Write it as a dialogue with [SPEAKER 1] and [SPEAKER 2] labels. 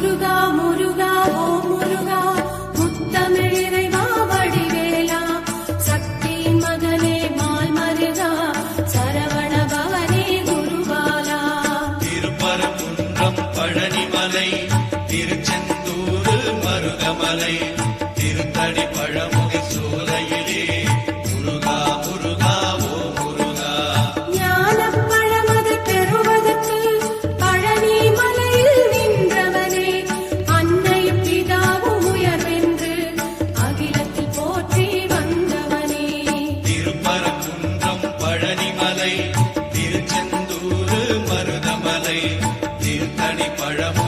[SPEAKER 1] முருகா முருகா ஓ முருகா முத்தமிழ் இறைவா வடிவேலா சக்தியின் மகனே மால் மருகா சரவண பவனே குருபாலா.
[SPEAKER 2] திருப்பரங்குன்றம் பழனிமலை திருச்செந்தூர் மருகமலை திருத்தடி பழமுகை சோலையிலே முருகா முருகா ஓ முருகா.
[SPEAKER 1] ஞானப் பழமது பெறுவதற்கு பழனி மலையில் நின்றவனே அன்னையும் பிதாவும் உயர்வென்று அகிலத்தில் போற்றி வந்தவனே.
[SPEAKER 2] திருப்பரங்குன்றம் பழனிமலை திருச்செந்தூர் மருதமலை திருத்தடி பழமுகை